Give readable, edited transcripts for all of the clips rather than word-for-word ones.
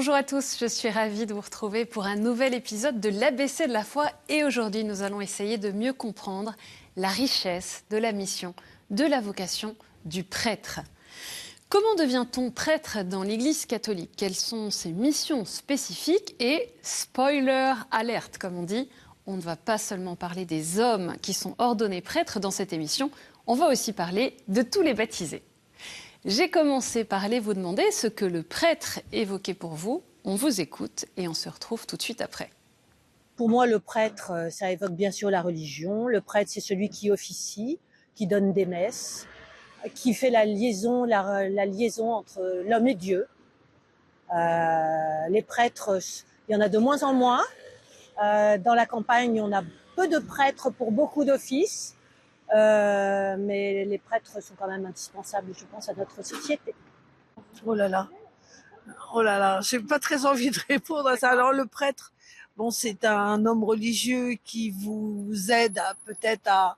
Bonjour à tous, je suis ravie de vous retrouver pour un nouvel épisode de l'ABC de la foi. Et aujourd'hui, nous allons essayer de mieux comprendre la richesse de la mission, de la vocation du prêtre. Comment devient-on prêtre dans l'Église catholique? Quelles sont ses missions spécifiques? Et spoiler alerte, comme on dit, on ne va pas seulement parler des hommes qui sont ordonnés prêtres dans cette émission, on va aussi parler de tous les baptisés. J'ai commencé par aller vous demander ce que le prêtre évoquait pour vous. On vous écoute et on se retrouve tout de suite après. Pour moi, le prêtre, ça évoque bien sûr la religion. Le prêtre, c'est celui qui officie, qui donne des messes, qui fait la liaison entre l'homme et Dieu. Les prêtres, il y en a de moins en moins. Dans la campagne, on a peu de prêtres pour beaucoup d'offices. Mais les prêtres sont quand même indispensables, je pense, à notre société. Oh là là, j'ai pas très envie de répondre à ça. Alors le prêtre, bon, c'est un homme religieux qui vous aide à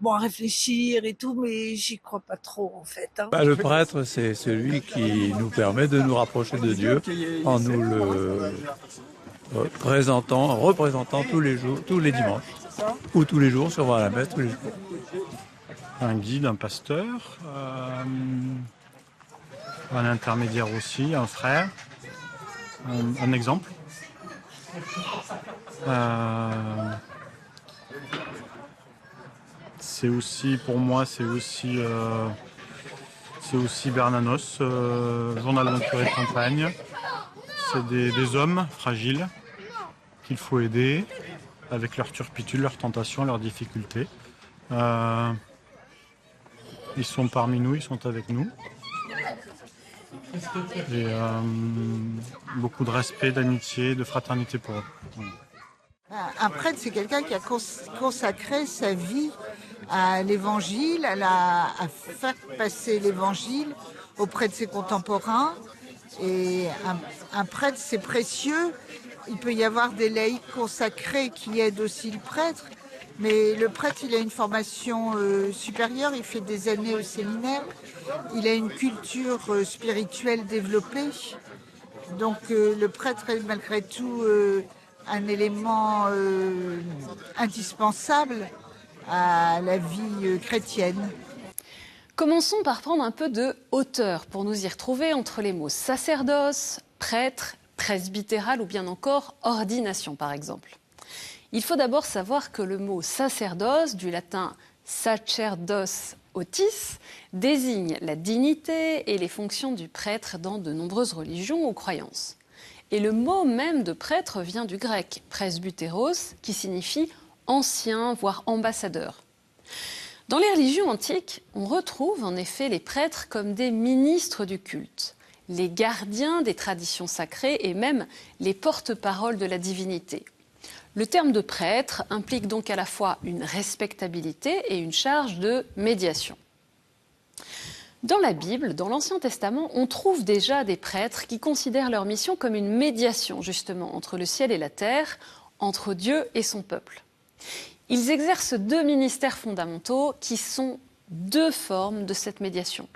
réfléchir et tout, mais j'y crois pas trop en fait. Le prêtre, c'est celui qui nous permet de nous rapprocher de Dieu en nous le représentant tous les jours, tous les dimanches, ou tous les jours, sur la messe, tous les jours. Un guide, un pasteur, un intermédiaire aussi, un frère, un exemple. C'est aussi, pour moi, c'est aussi Bernanos, journal d'un curé de campagne. C'est des hommes fragiles qu'il faut aider avec leurs turpitudes, leurs tentations, leurs difficultés. Ils sont parmi nous, ils sont avec nous. Et beaucoup de respect, d'amitié, de fraternité pour eux. Un prêtre, c'est quelqu'un qui a consacré sa vie à l'évangile, à faire passer l'évangile auprès de ses contemporains. Et un prêtre, c'est précieux. Il peut y avoir des laïcs consacrés qui aident aussi le prêtre. Mais le prêtre, il a une formation supérieure, il fait des années au séminaire, il a une culture spirituelle développée. Donc le prêtre est malgré tout un élément indispensable à la vie chrétienne. Commençons par prendre un peu de hauteur pour nous y retrouver entre les mots sacerdoce, prêtre, presbytéral ou bien encore ordination par exemple. Il faut d'abord savoir que le mot sacerdoce, du latin sacerdos autis, désigne la dignité et les fonctions du prêtre dans de nombreuses religions ou croyances. Et le mot même de prêtre vient du grec presbytéros, qui signifie ancien, voire ambassadeur. Dans les religions antiques, on retrouve en effet les prêtres comme des ministres du culte, les gardiens des traditions sacrées et même les porte-paroles de la divinité. Le terme de prêtre implique donc à la fois une respectabilité et une charge de médiation. Dans la Bible, dans l'Ancien Testament, on trouve déjà des prêtres qui considèrent leur mission comme une médiation justement entre le ciel et la terre, entre Dieu et son peuple. Ils exercent deux ministères fondamentaux qui sont deux formes de cette médiation.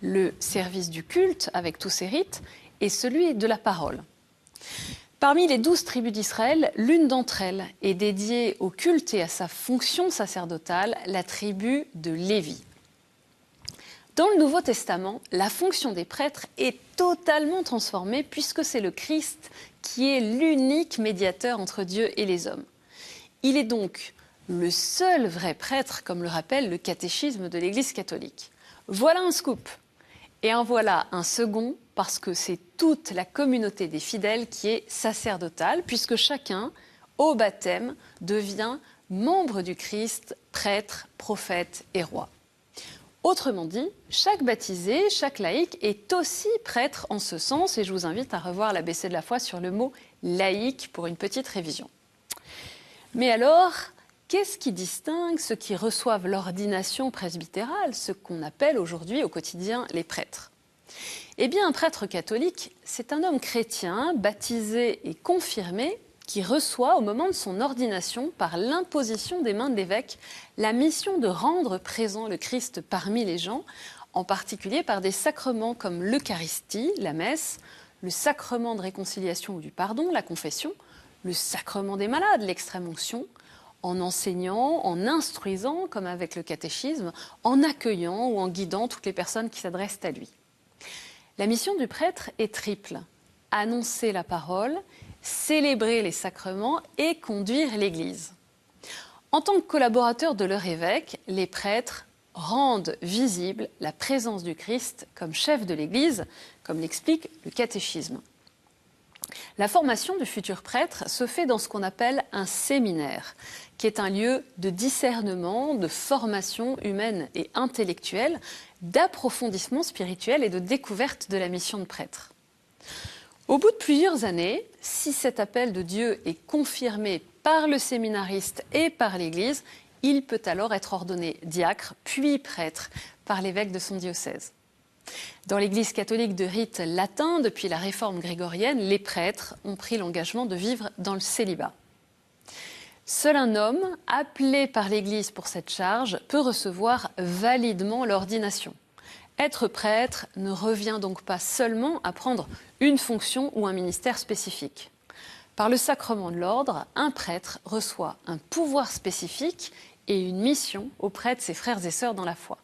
Le service du culte avec tous ses rites et celui de la parole. Parmi les 12 tribus d'Israël, l'une d'entre elles est dédiée au culte et à sa fonction sacerdotale, la tribu de Lévi. Dans le Nouveau Testament, la fonction des prêtres est totalement transformée puisque c'est le Christ qui est l'unique médiateur entre Dieu et les hommes. Il est donc le seul vrai prêtre, comme le rappelle le catéchisme de l'Église catholique. Voilà un scoop. Et en voilà un second, parce que c'est toute la communauté des fidèles qui est sacerdotale, puisque chacun, au baptême, devient membre du Christ, prêtre, prophète et roi. Autrement dit, chaque baptisé, chaque laïc est aussi prêtre en ce sens, et je vous invite à revoir l'ABC de la foi sur le mot laïc pour une petite révision. Mais alors, qu'est-ce qui distingue ceux qui reçoivent l'ordination presbytérale, ce qu'on appelle aujourd'hui au quotidien les prêtres? Eh bien, un prêtre catholique, c'est un homme chrétien, baptisé et confirmé, qui reçoit au moment de son ordination, par l'imposition des mains de l'évêque, la mission de rendre présent le Christ parmi les gens, en particulier par des sacrements comme l'Eucharistie, la messe, le sacrement de réconciliation ou du pardon, la confession, le sacrement des malades, l'extrême-onction, en enseignant, en instruisant, comme avec le catéchisme, en accueillant ou en guidant toutes les personnes qui s'adressent à lui. La mission du prêtre est triple: annoncer la parole, célébrer les sacrements et conduire l'Église. En tant que collaborateurs de leur évêque, les prêtres rendent visible la présence du Christ comme chef de l'Église, comme l'explique le catéchisme. La formation du futur prêtre se fait dans ce qu'on appelle un séminaire, qui est un lieu de discernement, de formation humaine et intellectuelle, d'approfondissement spirituel et de découverte de la mission de prêtre. Au bout de plusieurs années, si cet appel de Dieu est confirmé par le séminariste et par l'Église, il peut alors être ordonné diacre, puis prêtre, par l'évêque de son diocèse. Dans l'Église catholique de rite latin, depuis la réforme grégorienne, les prêtres ont pris l'engagement de vivre dans le célibat. Seul un homme, appelé par l'Église pour cette charge, peut recevoir validement l'ordination. Être prêtre ne revient donc pas seulement à prendre une fonction ou un ministère spécifique. Par le sacrement de l'ordre, un prêtre reçoit un pouvoir spécifique et une mission auprès de ses frères et sœurs dans la foi.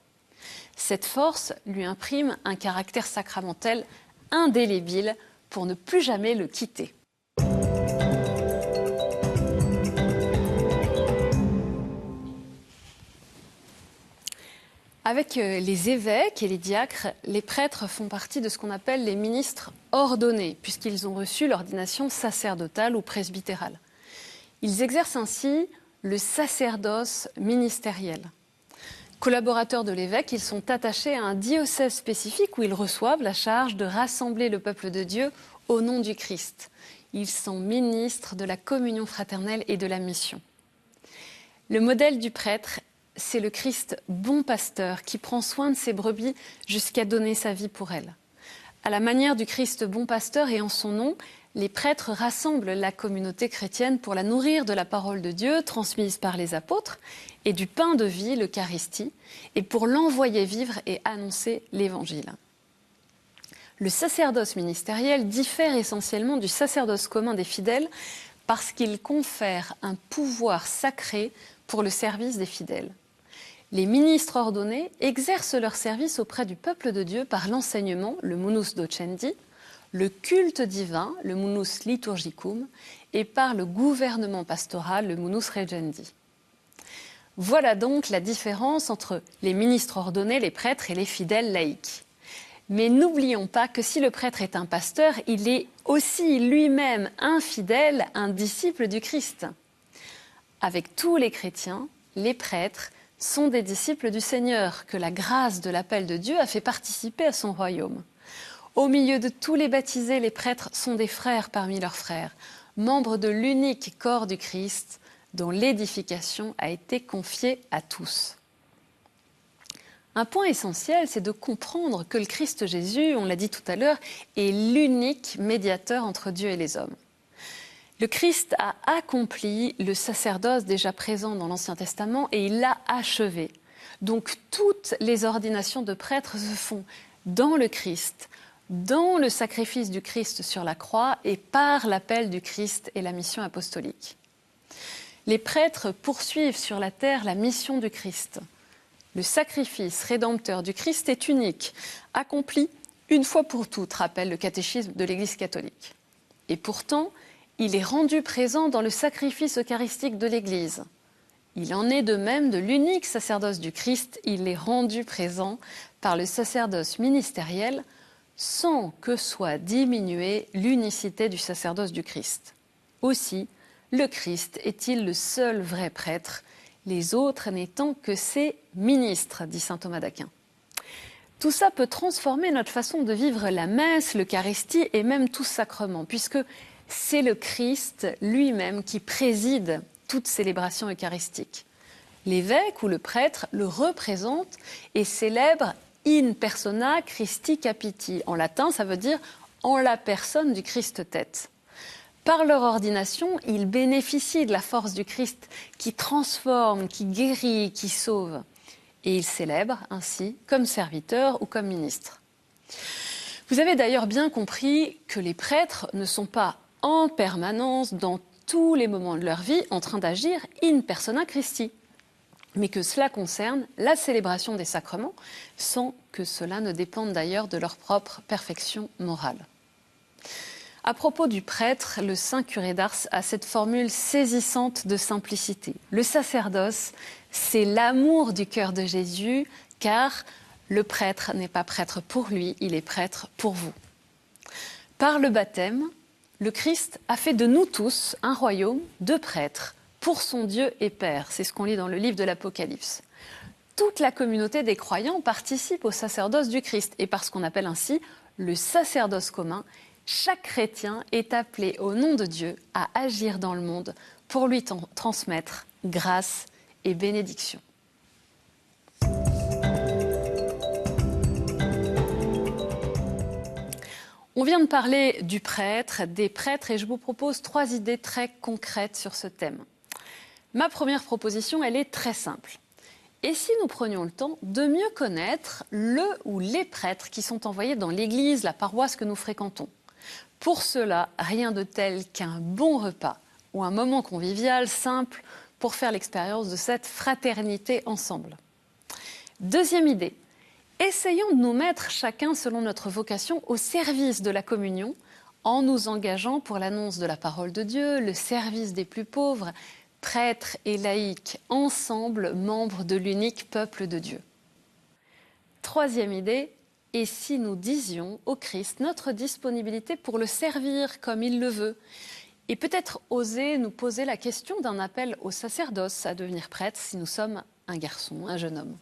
Cette force lui imprime un caractère sacramentel indélébile pour ne plus jamais le quitter. Avec les évêques et les diacres, les prêtres font partie de ce qu'on appelle les ministres ordonnés, puisqu'ils ont reçu l'ordination sacerdotale ou presbytérale. Ils exercent ainsi le sacerdoce ministériel. Collaborateurs de l'évêque, ils sont attachés à un diocèse spécifique où ils reçoivent la charge de rassembler le peuple de Dieu au nom du Christ. Ils sont ministres de la communion fraternelle et de la mission. Le modèle du prêtre, c'est le Christ bon pasteur qui prend soin de ses brebis jusqu'à donner sa vie pour elles. À la manière du Christ bon pasteur et en son nom, les prêtres rassemblent la communauté chrétienne pour la nourrir de la parole de Dieu transmise par les apôtres et du pain de vie, l'Eucharistie, et pour l'envoyer vivre et annoncer l'Évangile. Le sacerdoce ministériel diffère essentiellement du sacerdoce commun des fidèles parce qu'il confère un pouvoir sacré pour le service des fidèles. Les ministres ordonnés exercent leur service auprès du peuple de Dieu par l'enseignement, le munus docendi, le culte divin, le munus liturgicum, et par le gouvernement pastoral, le munus regendi. Voilà donc la différence entre les ministres ordonnés, les prêtres et les fidèles laïcs. Mais n'oublions pas que si le prêtre est un pasteur, il est aussi lui-même un fidèle, un disciple du Christ. Avec tous les chrétiens, les prêtres sont des disciples du Seigneur, que la grâce de l'appel de Dieu a fait participer à son royaume. Au milieu de tous les baptisés, les prêtres sont des frères parmi leurs frères, membres de l'unique corps du Christ, dont l'édification a été confiée à tous. Un point essentiel, c'est de comprendre que le Christ Jésus, on l'a dit tout à l'heure, est l'unique médiateur entre Dieu et les hommes. Le Christ a accompli le sacerdoce déjà présent dans l'Ancien Testament et il l'a achevé. Donc toutes les ordinations de prêtres se font dans le Christ, dans le sacrifice du Christ sur la croix et par l'appel du Christ et la mission apostolique. Les prêtres poursuivent sur la terre la mission du Christ. Le sacrifice rédempteur du Christ est unique, accompli une fois pour toutes, rappelle le catéchisme de l'Église catholique. Et pourtant, il est rendu présent dans le sacrifice eucharistique de l'Église. Il en est de même de l'unique sacerdoce du Christ, il est rendu présent par le sacerdoce ministériel sans que soit diminuée l'unicité du sacerdoce du Christ. Aussi, le Christ est-il le seul vrai prêtre, les autres n'étant que ses ministres, dit saint Thomas d'Aquin. Tout ça peut transformer notre façon de vivre la messe, l'Eucharistie et même tout sacrement, puisque c'est le Christ lui-même qui préside toute célébration eucharistique. L'évêque ou le prêtre le représente et célèbre in persona Christi capiti. En latin, ça veut dire en la personne du Christ tête. Par leur ordination, ils bénéficient de la force du Christ qui transforme, qui guérit, qui sauve. Et ils célèbrent ainsi comme serviteurs ou comme ministres. Vous avez d'ailleurs bien compris que les prêtres ne sont pas en permanence, dans tous les moments de leur vie, en train d'agir in persona Christi, mais que cela concerne la célébration des sacrements, sans que cela ne dépende d'ailleurs de leur propre perfection morale. À propos du prêtre, le saint curé d'Ars a cette formule saisissante de simplicité. Le sacerdoce, c'est l'amour du cœur de Jésus, car le prêtre n'est pas prêtre pour lui, il est prêtre pour vous. Par le baptême, le Christ a fait de nous tous un royaume de prêtres pour son Dieu et Père. C'est ce qu'on lit dans le livre de l'Apocalypse. Toute la communauté des croyants participe au sacerdoce du Christ et par ce qu'on appelle ainsi le sacerdoce commun, chaque chrétien est appelé au nom de Dieu à agir dans le monde pour lui transmettre grâce et bénédiction. On vient de parler du prêtre, des prêtres, et je vous propose 3 idées très concrètes sur ce thème. Ma première proposition, elle est très simple. Et si nous prenions le temps de mieux connaître le ou les prêtres qui sont envoyés dans l'église, la paroisse que nous fréquentons? Pour cela, rien de tel qu'un bon repas ou un moment convivial simple pour faire l'expérience de cette fraternité ensemble. Deuxième idée. Essayons de nous mettre chacun selon notre vocation au service de la communion en nous engageant pour l'annonce de la parole de Dieu, le service des plus pauvres, prêtres et laïcs, ensemble membres de l'unique peuple de Dieu. Troisième idée, et si nous disions au Christ notre disponibilité pour le servir comme il le veut, et peut-être oser nous poser la question d'un appel au sacerdoce à devenir prêtre si nous sommes un garçon, un jeune homme.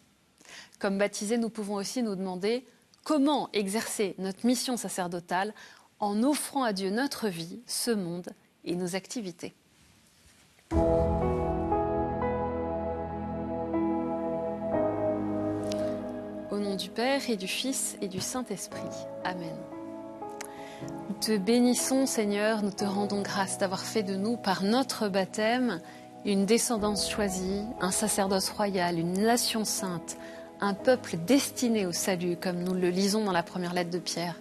Comme baptisés, nous pouvons aussi nous demander comment exercer notre mission sacerdotale en offrant à Dieu notre vie, ce monde et nos activités. Au nom du Père et du Fils et du Saint-Esprit. Amen. Nous te bénissons, Seigneur, nous te rendons grâce d'avoir fait de nous, par notre baptême, une descendance choisie, un sacerdoce royal, une nation sainte, un peuple destiné au salut, comme nous le lisons dans la première lettre de Pierre.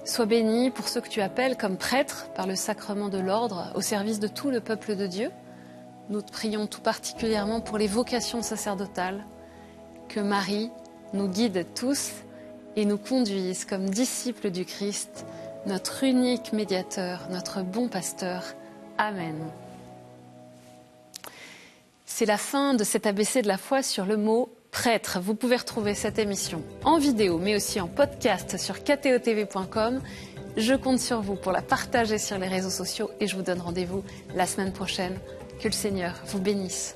Sois béni pour ceux que tu appelles comme prêtres par le sacrement de l'ordre au service de tout le peuple de Dieu. Nous te prions tout particulièrement pour les vocations sacerdotales, que Marie nous guide tous et nous conduise comme disciples du Christ, notre unique médiateur, notre bon pasteur. Amen. C'est la fin de cet ABC de la foi sur le mot prêtre. Vous pouvez retrouver cette émission en vidéo, mais aussi en podcast sur ktotv.com. Je compte sur vous pour la partager sur les réseaux sociaux et je vous donne rendez-vous la semaine prochaine. Que le Seigneur vous bénisse.